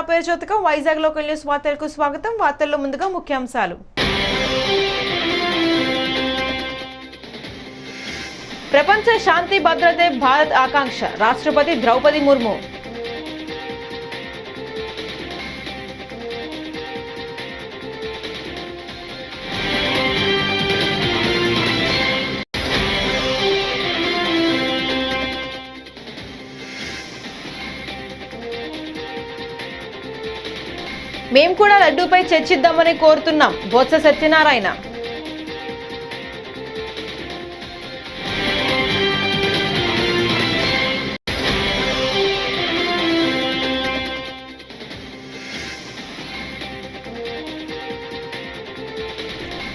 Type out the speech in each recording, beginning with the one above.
పేరు Jyothika Vizag local news వార్తలకు స్వాగతం. వార్తల్లో ముందుగా ముఖ్యాంశాలు. ప్రపంచ శాంతి భద్రతే భారత్ ఆకాంక్ష, రాష్ట్రపతి ద్రౌపది ముర్ము. మేం కూడా లడ్డూపై చర్చిద్దామని కోరుతున్నాం, బొత్స సత్యనారాయణ.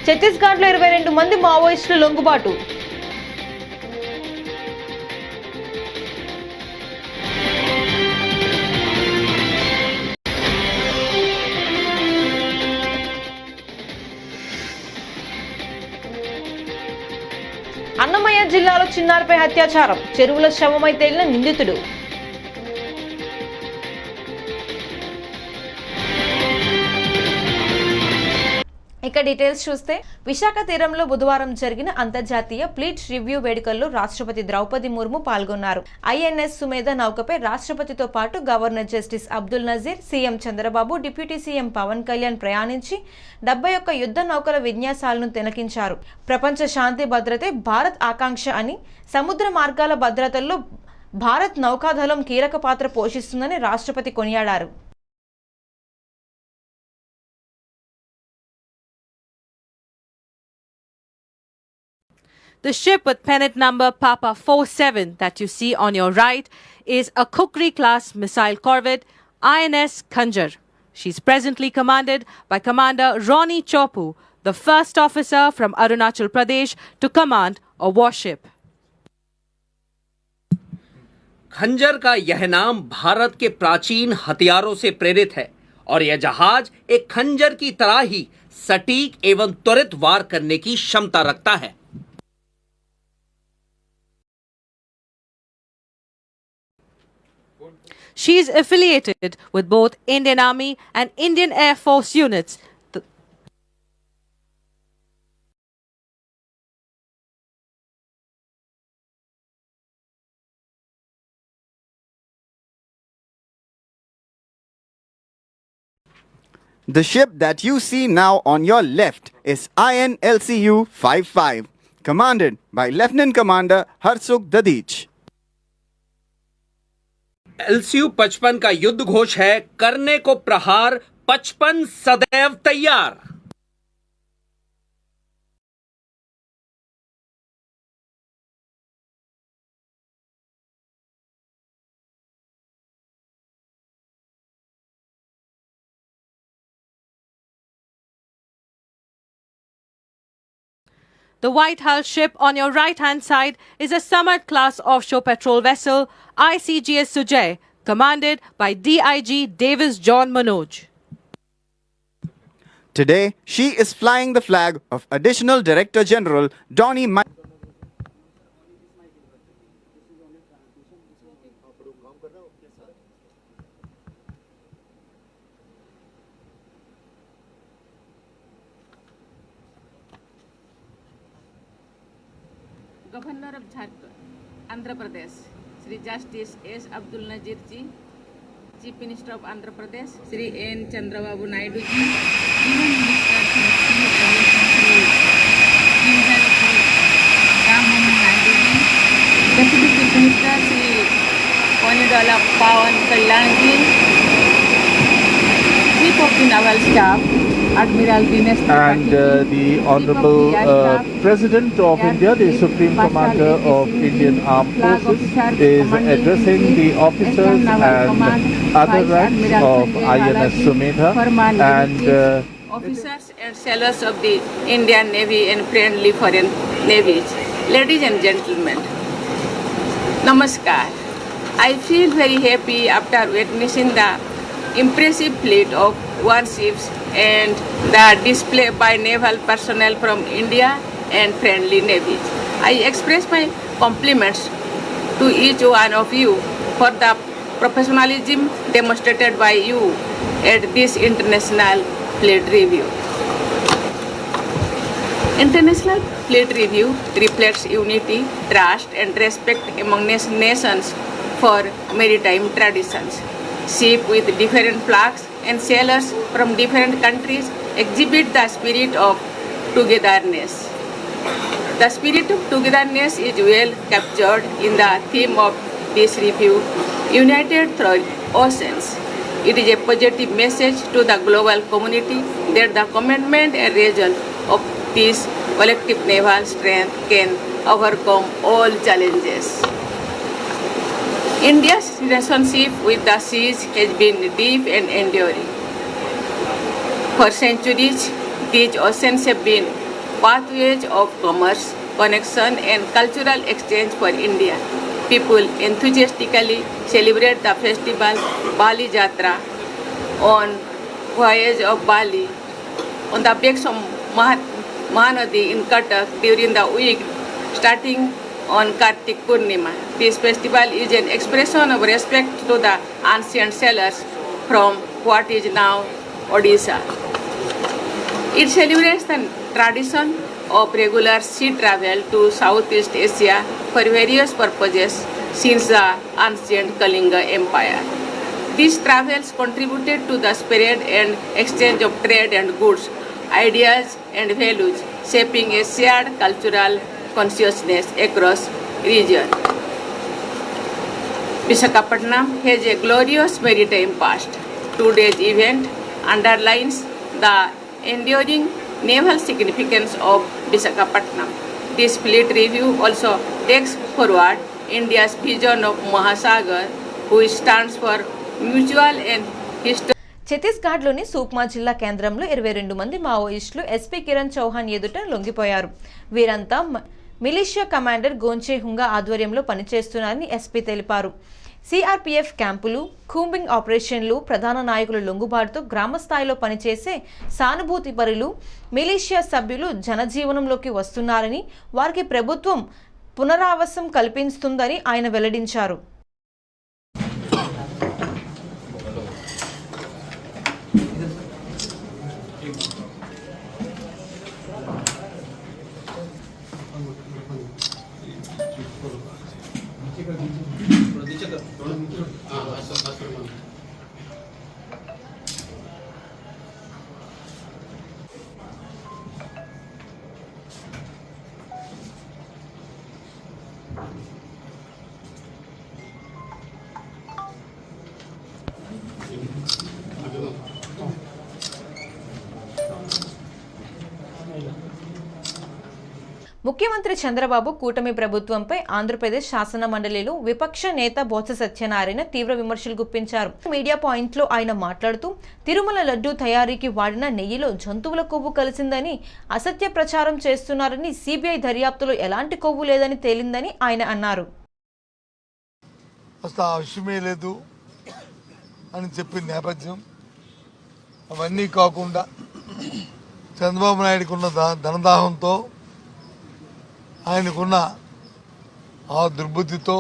ఛత్తీస్గఢ్లో 22 మంది మావోయిస్టులు లొంగుబాటు. అన్నమయ్య జిల్లాలో చిన్నారిపై అత్యాచారం, చెరువులో శవమై తేలిన నిందితుడు. ఇక డీటెయిల్స్ చూస్తే, విశాఖ తీరంలో బుధవారం జరిగిన అంతర్జాతీయ ఫ్లీట్ రివ్యూ వేడుకల్లో రాష్ట్రపతి ద్రౌపది ముర్ము పాల్గొన్నారు. ఐఎన్ఎస్ సుమేధ నౌకపై రాష్ట్రపతితో పాటు governor justice Abdul Nazeer, CM Chandrababu, deputy CM Pawan Kalyan ప్రయాణించి 71 యుద్ధ నౌకల విన్యాసాలను తిలకించారు. ప్రపంచ శాంతి భద్రతే భారత్ ఆకాంక్ష అని, సముద్ర మార్గాల భద్రతల్లో భారత్ నౌకాదళం కీలక పాత్ర పోషిస్తుందని రాష్ట్రపతి కొనియాడారు. The ship with pennant number Papa 47 that you see on your right is a Kukri-class missile corvette, INS Khanjar. She's presently commanded by Commander Ronnie Chopu, the first officer from Arunachal Pradesh to command a warship. खंजर का यह नाम भारत के प्राचीन हथियारों से प्रेरित है और यह जहाज एक खंजर की तरह ही सटीक एवं त्वरित वार करने की क्षमता रखता है. She is affiliated with both Indian Army and Indian Air Force units. The ship that you see now on your left is INLCU 55, commanded by Lieutenant Commander Harsukh Dadich. LCU 55 का युद्ध घोष है, करने को प्रहार 55 सदैव तैयार. The White Hull ship on your right-hand side is a Samad-class offshore patrol vessel, ICGS Sujay, commanded by DIG Davis John Manoj. Today, she is flying the flag of Additional Director General Donnie Governor of Jharkhand, Andhra Pradesh, Sri Justice S. Abdul Nazir ji, Chief Minister of Andhra Pradesh, Sri N. Chandrababu Naidu ji, Union Minister Sri Ram Mohan Naidu ji, Deputy Chief Minister Sri Ponidala Pawan Kalyan ji, Chief of the Naval Staff, Admiral Dinesh and the Honorable President of India, the Supreme Commander of Indian Armed Forces, is addressing the officers and other ranks of INS Sumedha and officers and sailors of the Indian Navy and friendly foreign navies. Ladies and gentlemen, Namaskar. I feel very happy after witnessing the impressive fleet of warships and the display by naval personnel from India and friendly navies. I express my compliments to each one of you for the professionalism demonstrated by you at this international plate review. International plate review reflects unity, trust and respect among nations for maritime traditions. Ships with different flags and sailors from different countries exhibit the spirit of togetherness. The spirit of togetherness is well captured in the theme of this review, United Through Oceans. It is a positive message to the global community that the commitment and result of this collective naval strength can overcome all challenges. India's relationship with the seas has been deep and enduring. For centuries, these oceans have been pathways of commerce, connection and cultural exchange for India. People enthusiastically celebrate the festival Bali Jatra on voyage of Bali on the banks of Mahanadi in Cuttack during the week starting on Kartik Purnima. This festival is an expression of respect to the ancient sailors from what is now Odisha. It celebrates the tradition of regular sea travel to Southeast Asia for various purposes since the ancient Kalinga Empire. These travels contributed to the spread and exchange of trade and goods, ideas and values, shaping a shared cultural consciousness across region. Visakhapatnam has a glorious maritime past. Today's event underlines the enduring naval significance of Visakhapatnam. This fleet review also takes forward India's vision of Mahasagar, which stands for mutual and historical. ఛత్తీస్గఢ్లోని సూక్మా జిల్లా కేంద్రంలో 22 మంది మావోయిస్టులు SP Kiran Chauhan ఎదుట లొంగిపోయారు. వీరంతా militia commander గోంచే హుంగా ఆధ్వర్యంలో పనిచేస్తున్నారని SP తెలిపారు. సిఆర్పీఎఫ్ క్యాంపులు, కూంబింగ్ ఆపరేషన్లు ప్రధాన నాయకుల లొంగుబాటుతో గ్రామస్థాయిలో పనిచేసే సానుభూతి పరులు, మిలిషియా సభ్యులు జనజీవనంలోకి వస్తున్నారని, వారికి ప్రభుత్వం పునరావాసం కల్పిస్తుందని ఆయన వెల్లడించారు. ముఖ్యమంత్రి చంద్రబాబు కూటమి ప్రభుత్వంపై ఆంధ్రప్రదేశ్ శాసన మండలిలో విపక్ష నేత బొత్స సత్యనారాయణ తీవ్ర విమర్శలు గుప్పించారు. మీడియా పాయింట్లో ఆయన మాట్లాడుతూ తిరుమల లడ్డూ తయారీకి వాడిన నెయ్యిలో జంతువుల కొవ్వు కలిసిందని అసత్య ప్రచారం చేస్తున్నారని, సిబిఐ దర్యాప్తులో ఎలాంటి కొవ్వు లేదని తేలిందని ఆయన అన్నారు. అని చెప్పిన నేపథ్యం అవన్నీ కాకుండా చంద్రబాబు నాయుడుకున్న ధనదాహంతో, ఆయనకున్న ఆ దుర్బుద్ధితో,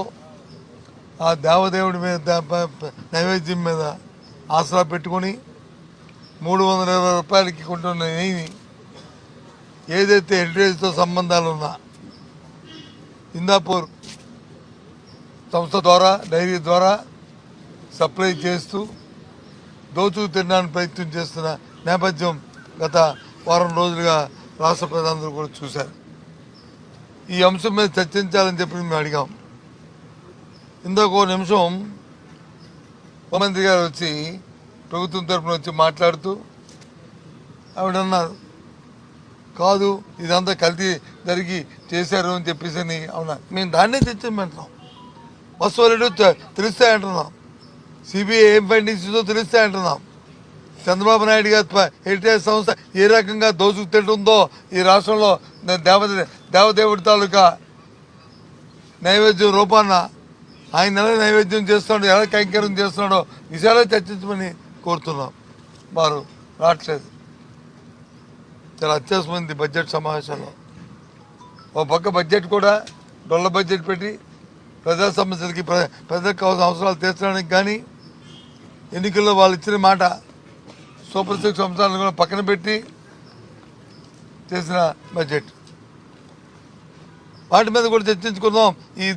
ఆ దేవదేవుడి మీద నైవేద్యం మీద ఆసరా పెట్టుకొని 320 రూపాయలకి కొంటున్న నెయ్యిని ఏదైతే హెరిటేజ్తో సంబంధాలు ఉన్నా ఇందాపూర్ సంస్థ ద్వారా, డైరీ ద్వారా సప్లై చేస్తూ దోచుకు తినడానికి ప్రయత్నం చేస్తున్న నేపథ్యం గత వారం రోజులుగా రాష్ట్ర ప్రజలందరూ కూడా చూశారు. ఈ అంశం మీద చర్చించాలని చెప్పి మేము అడిగాం. ఇందాక ఒక నిమిషం ముఖ్యమంత్రి గారు వచ్చి ప్రభుత్వం తరఫున వచ్చి మాట్లాడుతూ ఆవిడన్నారు, కాదు ఇదంతా కల్తీ జరిగి చేశారు అని చెప్పేసి అని. అవునా, మేము దాన్నే తెచ్చామంటున్నాం. వస్తువులు తెలుస్తాయంటున్నాం. సిబిఐ ఏం ఫైండింగ్స్ తెలుస్తాయంటున్నాం. చంద్రబాబు నాయుడు గారి హెరిటేజ్ సంస్థ ఏ రకంగా దోచుకు తింటుందో ఈ రాష్ట్రంలో దేవదేవుడి తాలూకా నైవేద్యం రూపాన ఆయన ఎలా నైవేద్యం చేస్తున్నాడు, ఎలా కైంకర్యం చేస్తున్నాడో విషయాలు చర్చించమని కోరుతున్నాం. వారు రావట్లేదు. చాలా అత్యావసరమైంది బడ్జెట్ సమావేశంలో. ఒక పక్క బడ్జెట్ కూడా డొల్ల బడ్జెట్ పెట్టి ప్రజా సమస్యలకి ప్రజలకు కావాల్సిన అవసరాలు తీర్చడానికి కానీ ఎన్నికల్లో వాళ్ళు ఇచ్చిన మాట సూపర్ 6 అంశాలను కూడా పక్కన పెట్టి చేసిన బడ్జెట్. వాటి మీద కూడా చర్చించుకుందాం.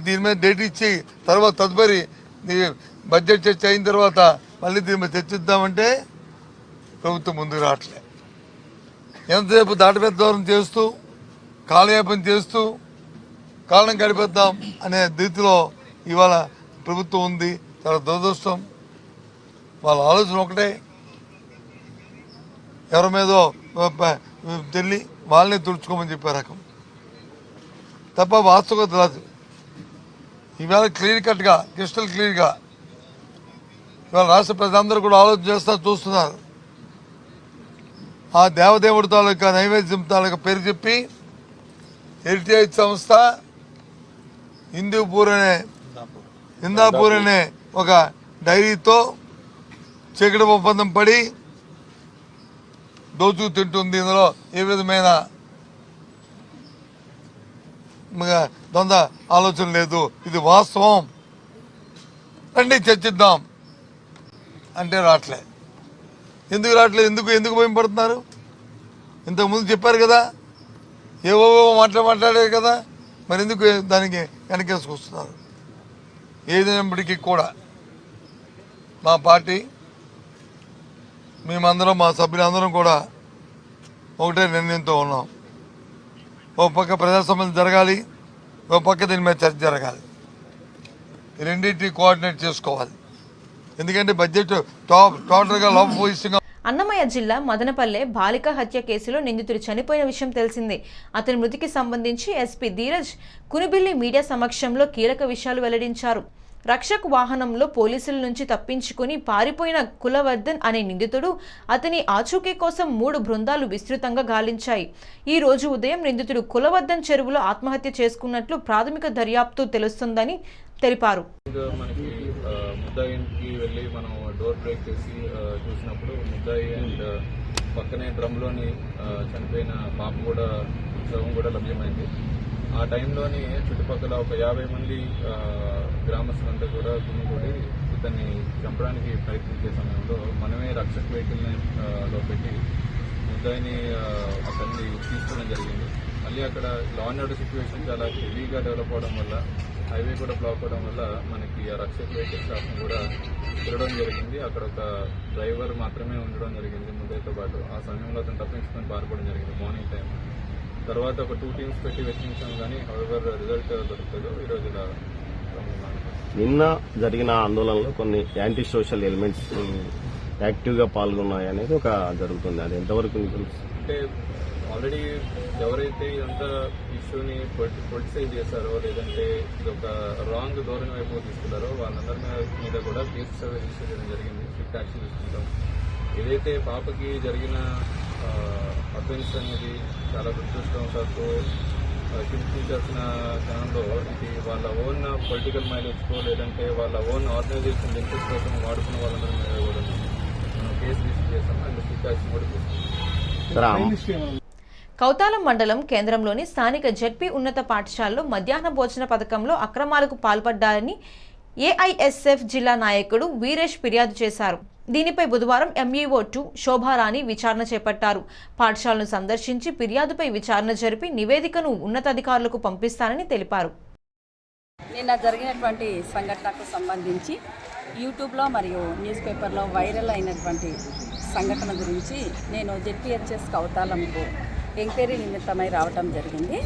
దీని మీద డేట్ ఇచ్చి తర్వాత తదుపరి బడ్జెట్ చర్చ అయిన తర్వాత మళ్ళీ దీని మీద చర్చిద్దామంటే ప్రభుత్వం ముందుకు రావట్లే. ఎంతసేపు దాటవేత దూరం చేస్తూ కాలయాపన చేస్తూ కాలం గడిపేద్దాం అనే రీతిలో ఇవాళ ప్రభుత్వం ఉంది. చాలా దురదృష్టం. వాళ్ళ ఆలోచన ఒకటే, ఎవరి మీదో తెల్లి వాళ్ళని తుడుచుకోమని చెప్పే రకం తప్ప వాస్తవత రాదు. ఇవాళ క్లియర్ కట్గా క్రిస్టల్ క్లియర్గా ఇవాళ రాష్ట్ర ప్రజలందరూ కూడా ఆలోచన చేస్తా చూస్తున్నారు. ఆ దేవదేవుడి తాలూకా నైవేద్యం తాలూకా పేరు చెప్పి హెరిటేజ్ సంస్థ హిందాపూర్ అనే ఒక డైరీతో చీకటి ఒప్పందం పడి దోచు తింటుంది. ఇందులో ఏ విధమైన ద్వంద్వ ఆలోచన లేదు. ఇది వాస్తవం. రండి చర్చిద్దాం అంటే రావట్లే. ఎందుకు రావట్లేదు? ఎందుకు భయపడుతున్నారు? ఇంతకుముందు చెప్పారు కదా, ఏవో మాట్లాడారు కదా, మరి ఎందుకు దానికి వెనకేసుకొస్తున్నారు? ఏదైనప్పటికీ కూడా మా పార్టీ మేమందరం మా సభ్యులందరం కూడా ఒకటే నిర్ణయంతో ఉన్నాం. ఓ పక్క ప్రజా సమస్యలు జరగాలి, ఓ పక్క దీని మీద చర్చ జరగాలి. ఈ రెండింటినీ కోఆర్డినేట్ చేసుకోవాలి. ఎందుకంటే బడ్జెట్ టోటల్గా లోపభూయిష్టంగా. అన్నమయ్య జిల్లా మదనపల్లె బాలిక హత్య కేసులో నిందితుడు చనిపోయిన విషయం తెలిసిందే. అతని మృతికి సంబంధించి ఎస్పీ ధీరజ్ కునిబిల్లి మీడియా సమక్షంలో కీలక విషయాలు వెల్లడించారు. రక్షక్ వాహనంలో పోలీసుల నుంచి తప్పించుకుని పారిపోయిన కులవర్ధన్ అనే నిందితుడు, అతని ఆచూకీ కోసం 3 బృందాలు విస్తృతంగా గాలించాయి. ఈ రోజు ఉదయం నిందితుడు కులవర్ధన్ చెరువులో ఆత్మహత్య చేసుకున్నట్లు ప్రాథమిక దర్యాప్తు తెలుస్తుందని తెలిపారు. మనకి ముద్దాయికి వెళ్ళి మనం డోర్ బ్రేక్ చేసి చూసినప్పుడు ముద్దాయి అండ్ పక్కనే డ్రమ్లోని చనిపోయిన పాప కూడా శవం కూడా లభ్యమైంది. ఆ టైంలోని చుట్టుపక్కల ఒక 50 మంది గ్రామస్తులంతా కూడా గుమిగూడి ఇతన్ని చంపడానికి ప్రయత్నించే సమయంలో మనమే రక్షక్ వెహికల్ని లో పెట్టి ముద్దాయిని అతన్ని తీసుకోవడం జరిగింది. మళ్ళీ అక్కడ లా అండ్ ఆర్డర్ సిచ్యువేషన్ చాలా హెవీగా డెవలప్ అవడం వల్ల, హైవే కూడా బ్లాక్ అవడం వల్ల మనకి ఆ రక్షక్ వెహికల్ స్టాఫ్ని కూడా తిరగడం జరిగింది. అక్కడ ఒక డ్రైవర్ మాత్రమే ఉండడం జరిగింది ముద్దాయితో పాటు. ఆ సమయంలో అతను తప్పించుకొని పారిపోవడం జరిగింది మార్నింగ్ టైం. తర్వాత ఒక 2 టీమ్స్ పెట్టి వెచ్చించాం, కానీ హౌవర్ రిజల్ట్ దొరకలేదు. ఈరోజు ఇలా నిన్న జరిగిన ఆందోళనలో కొన్ని యాంటీ సోషల్ ఎలిమెంట్స్ యాక్టివ్గా పాల్గొన్నాయి అనేది ఒక జరుగుతుంది. అది ఎంతవరకు అంటే ఆల్రెడీ ఎవరైతే ఇదంతా ఇష్యూని పొలిటిసైజ్ చేశారో, లేదంటే ఇది ఒక రాంగ్ ధోరణి వైపు తీసుకున్నారో వాళ్ళందరి మీద కూడా కేసు రిజిస్టర్ చేయడం జరిగింది. స్ట్రిక్ట్ యాక్షన్ తీసుకుంటాం. ఏదైతే పాపకి జరిగిన అఫెన్స్ అనేది చాలా దురదృష్టవశాత్తు చింతించాల్సిన క్షణంలో ఇది వాళ్ళ ఓన్ పొలిటికల్ మైలేజ్కో లేదంటే వాళ్ళ ఓన్ ఆర్గనైజేషన్ ఇంట్రెస్ట్ కోసం వాడుకున్న వాళ్ళందరి మీద కూడా మనం కేసు రిజిస్టర్ చేస్తాం. అండ్ స్ట్రిక్ట్ యాక్షన్ కూడా తీసుకుంటాం. కౌతాలం మండలం కేంద్రంలోని స్థానిక జెడ్పీ ఉన్నత పాఠశాలలో మధ్యాహ్న భోజన పథకంలో అక్రమాలకు పాల్పడ్డారని ఏఐఎస్ఎఫ్ జిల్లా నాయకుడు వీరేష్ ఫిర్యాదు చేశారు. దీనిపై బుధవారం ఎంఈఓ2 శోభారాణి విచారణ చేపట్టారు. పాఠశాలను సందర్శించి ఫిర్యాదుపై విచారణ జరిపి నివేదికను ఉన్నతాధికారులకు పంపిస్తానని తెలిపారు. నిన్న జరిగినటువంటి సంఘటనకు సంబంధించి యూట్యూబ్లో మరియు న్యూస్ పేపర్లో వైరల్ అయినటువంటి సంఘటన గురించి నేను జెడ్పీహెచ్ఎస్ కౌతాలంకు ఎంక్వైరీ నిమిత్తమై రావటం జరిగింది.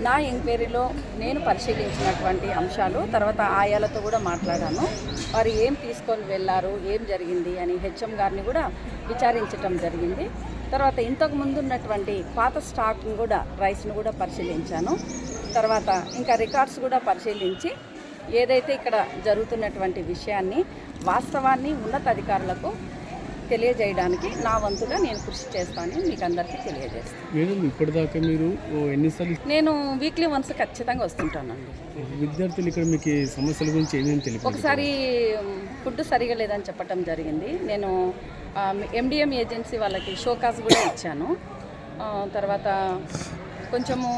నా ఎంక్వైరీలో నేను పరిశీలించినటువంటి అంశాలు, తర్వాత ఆయాలతో కూడా మాట్లాడాను. వారు ఏం తీసుకొని వెళ్ళారు, ఏం జరిగింది అని హెచ్ఎం గారిని కూడా విచారించటం జరిగింది. తర్వాత ఇంతకు ముందు ఉన్నటువంటి పాత స్టాక్ను కూడా, రైస్ను కూడా పరిశీలించాను. తర్వాత ఇంకా రికార్డ్స్ కూడా పరిశీలించి ఏదైతే ఇక్కడ జరుగుతున్నటువంటి విషయాన్ని, వాస్తవాన్ని ఉన్నతాధికారులకు తెలియజేయడానికి నా వంతుగా నేను కృషి చేస్తానని మీకు అందరికీ తెలియజేస్తాను. మేడం, ఇప్పటిదాకా మీరు ఎన్నిసార్లు? నేను వీక్లీ వన్స్ ఖచ్చితంగా వస్తుంటానండి. విద్యార్థులు ఇక్కడ మీకు సమస్యల గురించి ఏమేమి తెలియదు? ఒకసారి ఫుడ్ సరిగా లేదని చెప్పడం జరిగింది. నేను ఎండిఎం ఏజెన్సీ వాళ్ళకి షోకాస్ కూడా ఇచ్చాను. తర్వాత కొంచెము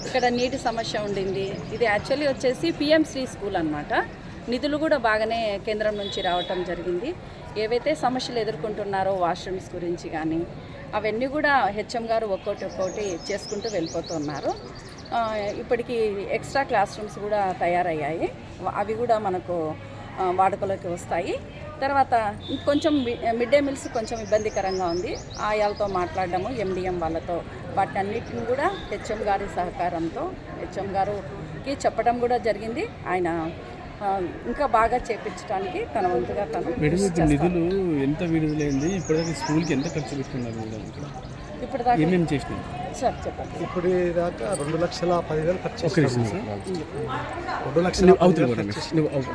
ఇక్కడ నీటి సమస్య ఉండింది. ఇది యాక్చువల్లీ వచ్చేసి పిఎంసి స్కూల్ అన్నమాట. నిధులు కూడా బాగానే కేంద్రం నుంచి రావటం జరిగింది. ఏవైతే సమస్యలు ఎదుర్కొంటున్నారో వాష్రూమ్స్ గురించి కానీ అవన్నీ కూడా హెచ్ఎం గారు ఒక్కొక్కటి చేసుకుంటూ వెళ్ళిపోతున్నారు. ఇప్పటికి ఎక్స్ట్రా క్లాస్ రూమ్స్ కూడా తయారయ్యాయి. అవి కూడా మనకు వాడుకలోకి వస్తాయి. తర్వాత కొంచెం మిడ్ డే మీల్స్ కొంచెం ఇబ్బందికరంగా ఉంది. ఆయాలతో మాట్లాడడము, ఎండిఎం వాళ్ళతో వాటన్నిటిని కూడా హెచ్ఎం గారి సహకారంతో హెచ్ఎం గారికి చెప్పడం కూడా జరిగింది. ఆయన ఇంకా బాగా చేపించడానికి తన వంతుగా తను నిధులు ఎంత విడుదలైంది, ఇప్పటిదాకా స్కూల్కి ఎంత ఖర్చు పెట్టుకున్నారు మేడం? ఇప్పుడు దాకా ఏమేమి చేసినారు సార్ చెప్పండి. ఇప్పుడు దాకా 2,10,000 ఖర్చు చేస్తాం. 2,10,000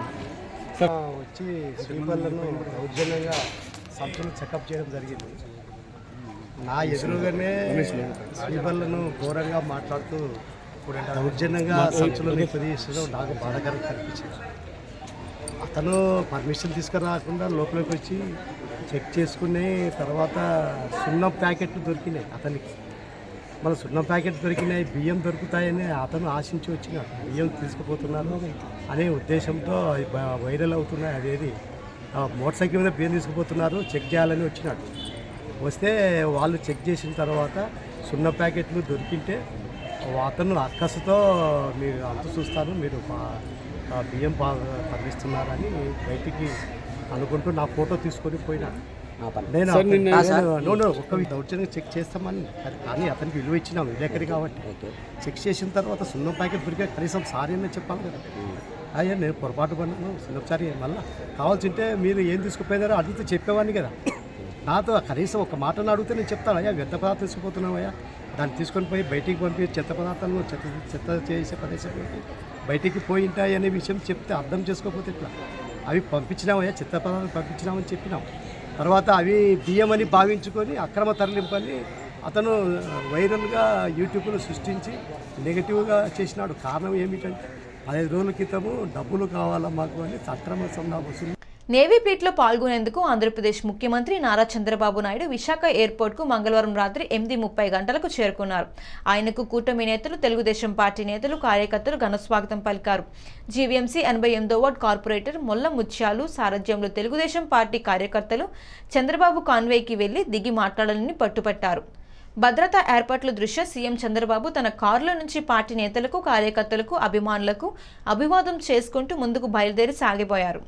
వచ్చి స్లీపర్లను దౌర్జన్యంగా సంచులు చెకప్ చేయడం జరిగింది. నా ఎదురుగానే స్లీపర్లను ఘోరంగా మాట్లాడుతూ దౌర్జన్యంగా సంచులను ప్రదేశంలో నాకు బాధాకరంగా కనిపించింది. అతను పర్మిషన్ తీసుకురాకుండా లోపలికి వచ్చి చెక్ చేసుకునే తర్వాత సున్నం ప్యాకెట్లు దొరికినాయి అతనికి. మన సున్నం ప్యాకెట్ దొరికినాయి, బియ్యం దొరుకుతాయని అతను ఆశించి వచ్చినాడు. బియ్యం తీసుకుపోతున్నారు అనే ఉద్దేశంతో వైరల్ అవుతున్నాయి. అదేది మోటార్ సైకిల్ మీద బియ్యం తీసుకుపోతున్నారు, చెక్ చేయాలని వచ్చినాడు. వస్తే వాళ్ళు చెక్ చేసిన తర్వాత సున్నం ప్యాకెట్లు దొరికింటే అతను అక్కసుతో మీరు అంత చూస్తాను, మీరు బియ్యం పంపిస్తున్నారని బయటికి అనుకుంటూ నా ఫోటో తీసుకొని పోయినా. నేను ఒక్క దౌర్జన్యంగా చెక్ చేస్తామని, కానీ అతనికి విలువ ఇచ్చినాం విలేకరి కాబట్టి. చెక్ చేసిన తర్వాత సున్నం ప్యాకెట్ దొరికే కనీసం సారీ అని చెప్పాలి కదా. అయ్యా నేను పొరపాటు పడినాను, సున్నం సారీ మళ్ళీ కావాల్సింటే మీరు ఏం తీసుకుపోయినారో అడిగితే చెప్పేవాడిని కదా. నాతో కనీసం ఒక మాటను అడిగితే నేను చెప్తాను, అయ్యా వ్యర్థ పదార్థం తీసుకుపోతున్నావయ్యా, దాన్ని తీసుకొని పోయి బయటికి పంపి చెత్త పదార్థాలను చెత్త చేసే ప్రదేశం బయటికి పోయింటాయి అనే విషయం చెప్తే అర్థం చేసుకోకపోతే ఇట్లా అవి పంపించినామయ్యా, చెత్త పదార్థాలు పంపించినామని చెప్పినాం. తర్వాత అవి బియ్యం అని భావించుకొని అక్రమ తరలింపని అతను వైరల్గా యూట్యూబ్లో సృష్టించి నెగిటివ్గా చేసినాడు. కారణం ఏమిటంటే 15 రోజుల క్రితము డబ్బులు కావాలా మాకు అని అక్రమ సందా వసూలు. నేవీ పీట్లో పాల్గొనేందుకు ఆంధ్రప్రదేశ్ ముఖ్యమంత్రి నారా చంద్రబాబు నాయుడు విశాఖ ఎయిర్పోర్ట్కు మంగళవారం రాత్రి 8:30 గంటలకు చేరుకున్నారు. ఆయనకు కూటమి నేతలు, తెలుగుదేశం పార్టీ నేతలు, కార్యకర్తలు ఘనస్వాగతం పలికారు. జీవీఎంసీ 88వ వార్డ్ కార్పొరేటర్ మొల్ల ముత్యాలు సారథ్యంలో తెలుగుదేశం పార్టీ కార్యకర్తలు చంద్రబాబు కాన్వేకి వెళ్లి దిగి మాట్లాడాలని పట్టుపట్టారు. భద్రతా ఏర్పాట్ల దృష్ట్యా సీఎం చంద్రబాబు తన కారులో నుంచి పార్టీ నేతలకు, కార్యకర్తలకు, అభిమానులకు అభివాదం చేసుకుంటూ ముందుకు బయలుదేరి సాగిపోయారు.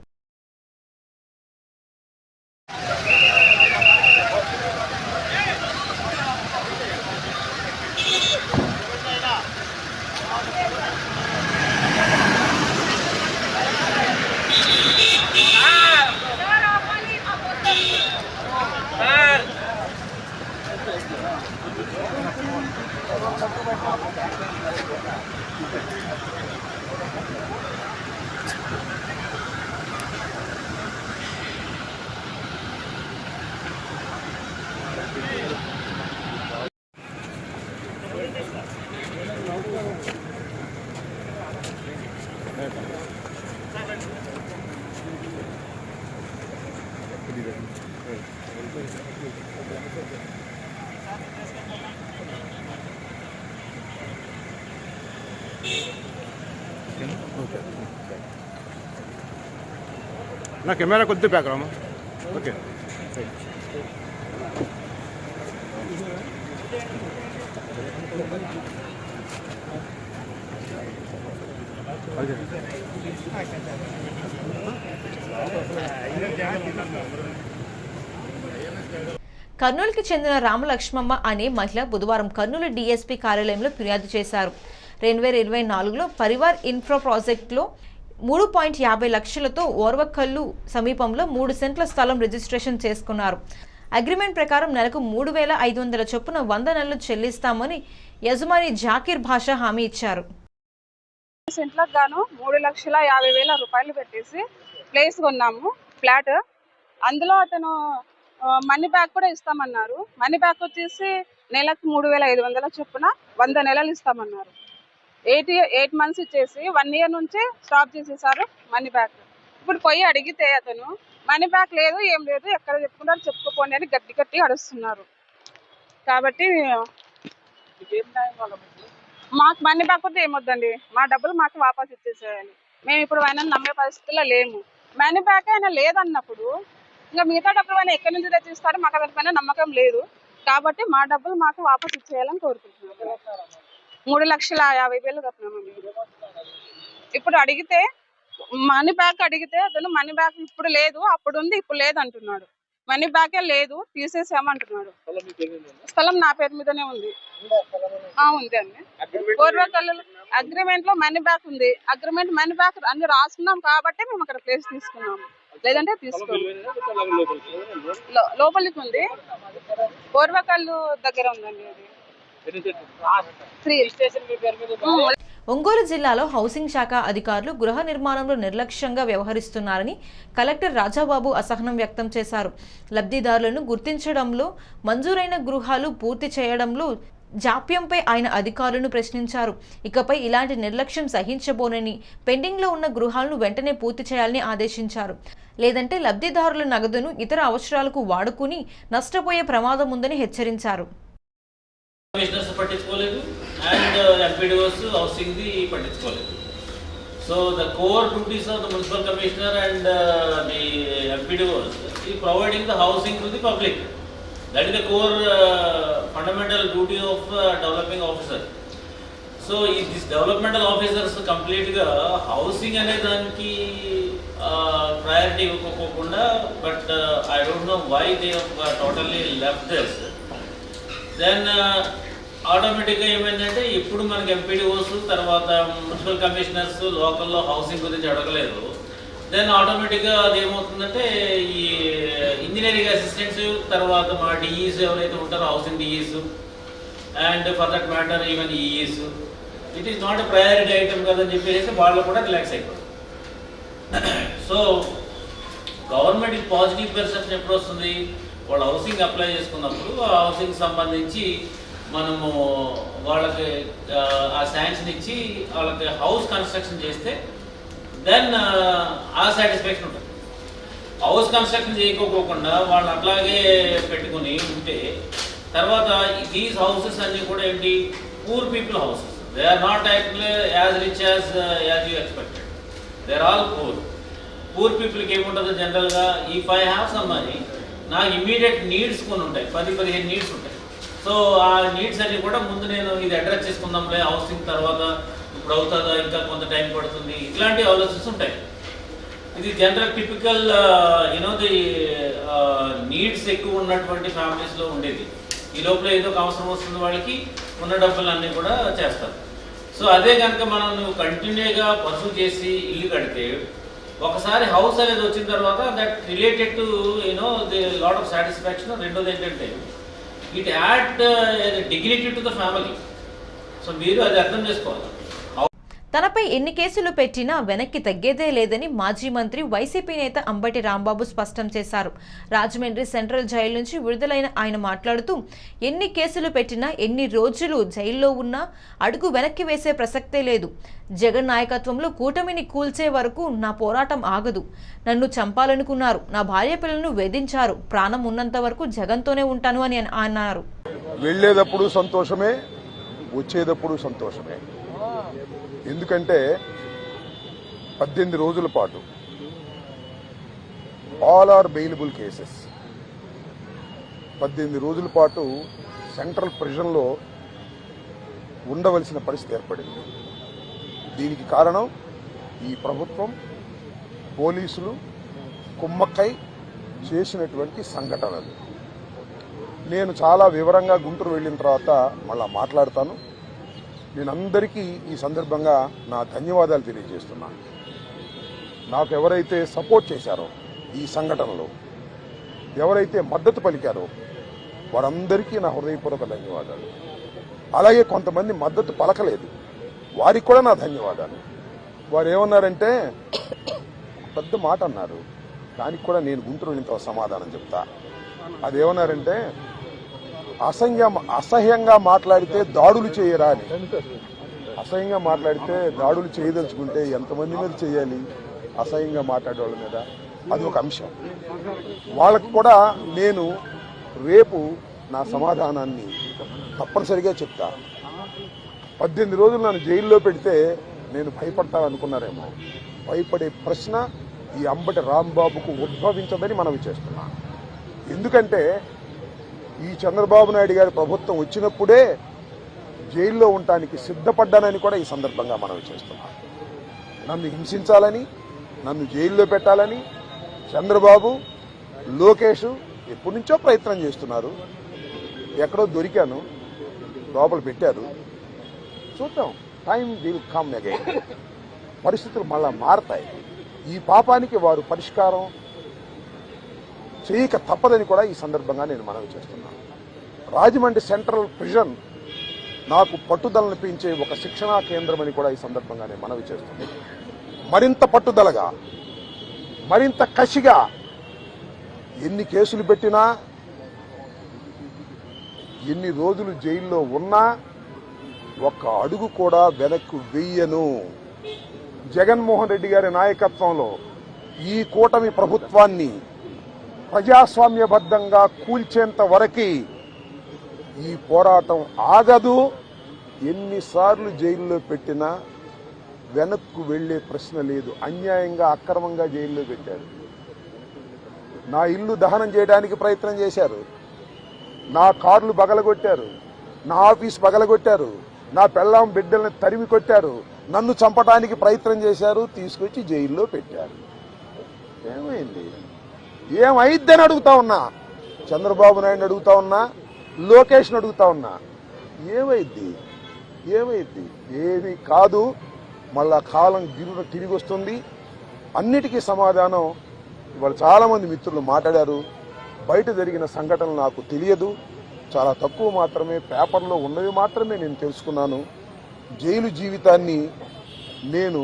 నా కెమెరా కొద్ది బ్యాక్ రామా. ఓకే కర్నూలుకి చెందిన రామలక్ష్మమ్మ అనే మహిళ బుధవారం కర్నూలు డీఎస్పీ కార్యాలయంలో ఫిర్యాదు చేశారు. 2024లో పరివార్ ఇన్ఫ్రా ప్రాజెక్టులో 3.50 లక్షలతో ఓర్వకల్లు సమీపంలో 3 సెంట్ల స్థలం రిజిస్ట్రేషన్ చేసుకున్నారు. అగ్రిమెంట్ ప్రకారం నెలకు 3,500 చొప్పున 100 నెలలు చెల్లిస్తామని యజమాని జాకీర్ భాషా హామీ ఇచ్చారు. సెంట్లకు గాను 3,50,000 రూపాయలు పెట్టేసి ప్లేస్ కొన్నాము, ఫ్లాట్. అందులో అతను మనీ బ్యాక్ కూడా ఇస్తామన్నారు. మనీ బ్యాక్ వచ్చేసి నెలకు 3,500 చొప్పున 100 నెలలు ఇస్తామన్నారు. 8 మంత్స్ ఇచ్చేసి 1 ఇయర్ నుంచి స్టాప్ చేసేసారు మనీ బ్యాక్. ఇప్పుడు పోయి అడిగితే అతను మనీ బ్యాక్ లేదు, ఏం లేదు, ఎక్కడ చెప్పుకుంటారు చెప్పుకోపోండి అని గట్టి అడుస్తున్నారు. కాబట్టి మాకు మనీ బ్యాక్ వద్ద ఏమొద్దండి, మా డబ్బులు మాకు వాపస్ ఇచ్చేసేయాలి. మేము ఇప్పుడు ఆయన నమ్మే పరిస్థితుల్లో లేము. మనీ బ్యాక్ అయినా లేదన్నప్పుడు ఇంకా మిగతా డబ్బులు ఆయన ఎక్కడి నుంచి తెచ్చిస్తారో మాకు అతనిపైన నమ్మకం లేదు. కాబట్టి మా డబ్బులు మాకు వాపస్ ఇచ్చేయాలని కోరుకుంటున్నాం. 3,50,000 కట్టినామండి. ఇప్పుడు అడిగితే మనీ బ్యాక్ అడిగితే అతను మనీ బ్యాక్ ఇప్పుడు లేదు, అప్పుడు ఉంది, ఇప్పుడు లేదు అంటున్నాడు. మనీ బ్యాకే లేదు, తీసేసామంటున్నాడు. స్థలం నా పేరు మీదనే ఉంది. ఉంది అండి. పూర్వకల్లు అగ్రిమెంట్ లో మనీ బ్యాక్ ఉంది. అగ్రిమెంట్ మనీ బ్యాక్ అన్ని రాసుకున్నాం కాబట్టి మేము అక్కడ ప్లేస్ తీసుకున్నాము, లేదంటే తీసుకోండి. లోపలికి ఉంది, పూర్వకల్లు దగ్గర ఉందండి. అది ఒంగోలు జిల్లాలో హౌసింగ్ శాఖ అధికారులు గృహ నిర్మాణంలో నిర్లక్ష్యంగా వ్యవహరిస్తున్నారని కలెక్టర్ రాజాబాబు అసహనం వ్యక్తం చేశారు. లబ్ధిదారులను గుర్తించడంలో, మంజూరైన గృహాలు పూర్తి చేయడంలో జాప్యంపై ఆయన అధికారులను ప్రశ్నించారు. ఇకపై ఇలాంటి నిర్లక్ష్యం సహించబోనని, పెండింగ్లో ఉన్న గృహాలను వెంటనే పూర్తి చేయాలని ఆదేశించారు. లేదంటే లబ్ధిదారుల నగదును ఇతర అవసరాలకు వాడుకుని నష్టపోయే ప్రమాదం ఉందని హెచ్చరించారు. కమిషనర్స్ పట్టించుకోలేదు అండ్ ఎంపీడీఓస్ హౌసింగ్ ది పట్టించుకోలేదు. So the core duties of the municipal commissioner and the MPDOs ఈ providing the housing to the public. That is the core fundamental duty of developing officer. So ఈ this developmental officers కంప్లీట్గా housing అనే దానికి priority ఇవ్వకపోకుండా, but I don't know why they totally left this. Then ఆటోమేటిక్గా ఏమైందంటే ఇప్పుడు మనకి MPDOs తర్వాత మున్సిపల్ కమిషనర్స్ లోకల్లో హౌసింగ్ గురించి అడగలేదు. దెన్ ఆటోమేటిక్గా అది ఏమవుతుందంటే ఈ ఇంజనీరింగ్ అసిస్టెంట్స్ తర్వాత మా డిఈస్ ఎవరైతే ఉంటారో housing DEs and for that matter even EEs, it is not a priority item కదని చెప్పేసి వాళ్ళు కూడా రిలాక్స్ అయిపోతారు. సో గవర్నమెంట్కి పాజిటివ్ పర్సెప్షన్ ఎప్పుడు వస్తుంది? వాళ్ళు హౌసింగ్ అప్లై చేసుకున్నప్పుడు ఆ హౌసింగ్ సంబంధించి మనము వాళ్ళకి ఆ శాంక్షన్ ఇచ్చి వాళ్ళకి హౌస్ కన్స్ట్రక్షన్ చేస్తే దెన్ ఆ సాటిస్ఫాక్షన్ ఉంటుంది. హౌస్ కన్స్ట్రక్షన్ చేయకపోకుండా వాళ్ళు అట్లాగే పెట్టుకుని ఉంటే తర్వాత దీస్ హౌసెస్ అన్నీ కూడా ఏంటి, poor people houses. They are not actually as rich as you expected. They are all poor పీపుల్కి ఏముంటుందో జనరల్గా, if I have some money, నాకు ఇమీడియట్ నీడ్స్ కొన్ని ఉంటాయి, 10-15 నీడ్స్ ఉంటాయి. సో ఆ నీడ్స్ అన్ని కూడా ముందు నేను ఇది అడ్రస్ చేసుకుందాంలే, హౌసింగ్ తర్వాత ఇప్పుడు అవుతుందా, ఇంకా కొంత టైం పడుతుంది, ఇట్లాంటి ఆలోచనస్ ఉంటాయి. ఇది జనరల్ టిపికల్ ది నీడ్స్ ఎక్కువ ఉన్నటువంటి ఫ్యామిలీస్లో ఉండేది. ఈ లోపల ఏదో ఒక అవసరం వస్తుంది వాళ్ళకి, ఉన్న డబ్బులన్నీ కూడా చేస్తారు. సో అదే కనుక మనం కంటిన్యూగా పర్సూ చేసి ఇల్లు కడితే ఒకసారి హౌస్ అనేది వచ్చిన తర్వాత that related to the lot of satisfaction. రెండోది ఏంటంటే it add dignity to the family. So మీరు అది అర్థం చేసుకోవాలి. తనపై ఎన్ని కేసులు పెట్టినా వెనక్కి తగ్గేదే లేదని మాజీ మంత్రి వైసీపీ నేత అంబటి రాంబాబు స్పష్టం చేశారు. రాజమండ్రి సెంట్రల్ జైలు నుంచి విడుదలైన ఆయన మాట్లాడుతూ, ఎన్ని కేసులు పెట్టినా, ఎన్ని రోజులు జైల్లో ఉన్నా అడుగు వెనక్కి వేసే ప్రసక్తే లేదు. జగన్ నాయకత్వంలో కూటమిని కూల్చే వరకు నా పోరాటం ఆగదు. నన్ను చంపాలనుకున్నారు, నా భార్య పిల్లలను వేధించారు, ప్రాణం ఉన్నంత వరకు జగన్తోనే ఉంటాను అని అన్నారు. వెళ్ళేటప్పుడు సంతోషమే, వచ్చేటప్పుడు సంతోషమే. ఎందుకంటే 18 రోజుల పాటు ఆల్ ఆర్ బెయిలబుల్ కేసెస్, 18 రోజుల పాటు సెంట్రల్ ప్రిజన్లో ఉండవలసిన పరిస్థితి ఏర్పడింది. దీనికి కారణం ఈ ప్రభుత్వం, పోలీసులు కుమ్మక్కై చేసినటువంటి సంఘటనలు. నేను చాలా వివరంగా గుంటూరు వెళ్ళిన తర్వాత మళ్ళా మాట్లాడతాను. నేను అందరికీ ఈ సందర్భంగా నా ధన్యవాదాలు తెలియజేస్తున్నాను. నాకు ఎవరైతే సపోర్ట్ చేశారో ఈ సంఘటనలో, ఎవరైతే మద్దతు పలికారో వారందరికీ నా హృదయపూర్వక ధన్యవాదాలు. అలాగే కొంతమంది మద్దతు పలకలేదు, వారికి కూడా నా ధన్యవాదాలు. వారు ఏమన్నారంటే, పెద్ద మాట అన్నారు, దానికి కూడా నేను గుంటూరు వెళ్ళిన సమాధానం చెప్తా. అదేమన్నారంటే, అసహ్యంగా మాట్లాడితే దాడులు చేయరా అని. అసహ్యంగా మాట్లాడితే దాడులు చేయదలుచుకుంటే ఎంతమంది మీద చేయాలి? అసహ్యంగా మాట్లాడే వాళ్ళ మీద. అది ఒక అంశం. వాళ్ళకు కూడా నేను రేపు నా సమాధానాన్ని తప్పనిసరిగా చెప్తా. 18 రోజులు నన్ను జైల్లో పెడితే నేను భయపడతా అనుకున్నారేమో. భయపడే ప్రశ్న ఈ అంబటి రాంబాబుకు ఉద్భవించదని మనవి చేస్తున్నా. ఎందుకంటే ఈ చంద్రబాబు నాయుడు గారి ప్రభుత్వం వచ్చినప్పుడే జైల్లో ఉండటానికి సిద్ధపడ్డానని కూడా ఈ సందర్భంగా మనవి చేస్తున్నా. నన్ను హింసించాలని, నన్ను జైల్లో పెట్టాలని చంద్రబాబు, లోకేష్ ఎప్పటి నుంచో ప్రయత్నం చేస్తున్నారు. ఎక్కడో దొరికాను, లోపల పెట్టారు. చూద్దాం, టైం విల్ కమ్ అగైన్. పరిస్థితులు మళ్ళా మారతాయి. ఈ పాపానికి వారు పరిష్కారం చేయక తప్పదని కూడా ఈ సందర్భంగా నేను మనవి చేస్తున్నాను. రాజమండ్రి సెంట్రల్ ప్రిజన్ నాకు పట్టుదలను పెంచే ఒక శిక్షణా కేంద్రం అని కూడా ఈ సందర్భంగా నేను మనవి చేస్తున్నాను. మరింత పట్టుదలగా, మరింత కసిగా ఎన్ని కేసులు పెట్టినా, ఎన్ని రోజులు జైల్లో ఉన్నా ఒక్క అడుగు కూడా వెనక్కు వెయ్యను. జగన్మోహన్ రెడ్డి గారి నాయకత్వంలో ఈ కూటమి ప్రభుత్వాన్ని ప్రజాస్వామ్యబద్ధంగా కూల్చేంత వరకు ఈ పోరాటం ఆగదు. ఎన్నిసార్లు జైల్లో పెట్టినా వెనక్కు వెళ్లే ప్రశ్న లేదు. అన్యాయంగా, అక్రమంగా జైల్లో పెట్టారు. నా ఇల్లు దహనం చేయడానికి ప్రయత్నం చేశారు, నా కార్లు బగలగొట్టారు, నా ఆఫీస్ బగలగొట్టారు, నా పెళ్ళాం బిడ్డల్ని తరిమి కొట్టారు, నన్ను చంపడానికి ప్రయత్నం చేశారు, తీసుకొచ్చి జైల్లో పెట్టారు. ఏమైంది? ఏమైద్దని అడుగుతా ఉన్నా. చంద్రబాబు నాయుడు అడుగుతా ఉన్నా, లోకేష్ని అడుగుతా ఉన్నా. ఏమైద్ది? ఏమీ కాదు. మళ్ళా కాలం గిరున తిరిగి వస్తుంది. అన్నిటికీ సమాధానం ఇవాళ చాలా మంది మిత్రులు మాట్లాడారు. బయట జరిగిన సంఘటనలు నాకు తెలియదు, చాలా తక్కువ మాత్రమే, పేపర్లో ఉన్నవి మాత్రమే నేను తెలుసుకున్నాను. జైలు జీవితాన్ని నేను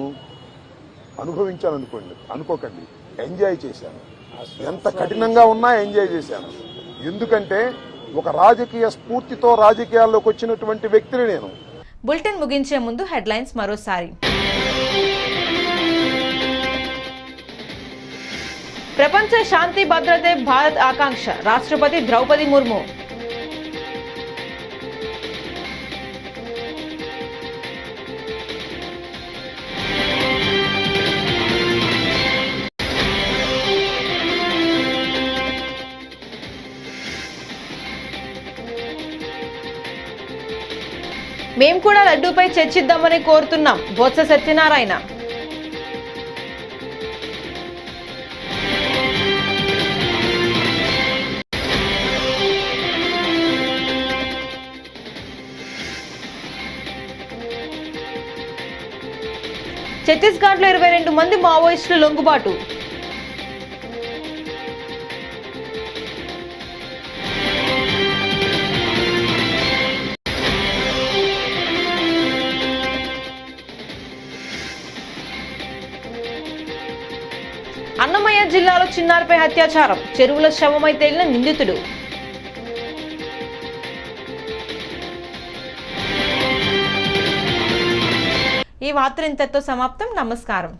అనుకోకండి, ఎంజాయ్ చేశాను. ఎంత కఠినంగా ఉన్నా ఎంజాయ్ చేశాను. ఎందుకంటే ఒక రాజకీయ స్ఫూర్తితో రాజకీయాల్లోకి వచ్చినటువంటి వ్యక్తిని నేను. బులెటిన్ ముగించే ముందు హెడ్లైన్స్ మరోసారి. ప్రపంచ శాంతి భద్రతే భారత్ ఆకాంక్ష, రాష్ట్రపతి ద్రౌపది ముర్ము. మేం కూడా లడ్డూపై చర్చిద్దామని కోరుతున్నాం, బొత్స సత్యనారాయణ. ఛత్తీస్గఢ్లో 22 మంది మావోయిస్టులు లొంగుబాటు. అన్నమయ్య జిల్లాలో చిన్నారిపై అత్యాచారం, చెరువుల శవమై తేలిన నిందితుడు. ఈ వార్తలు ఇంతతో సమాప్తం. నమస్కారం.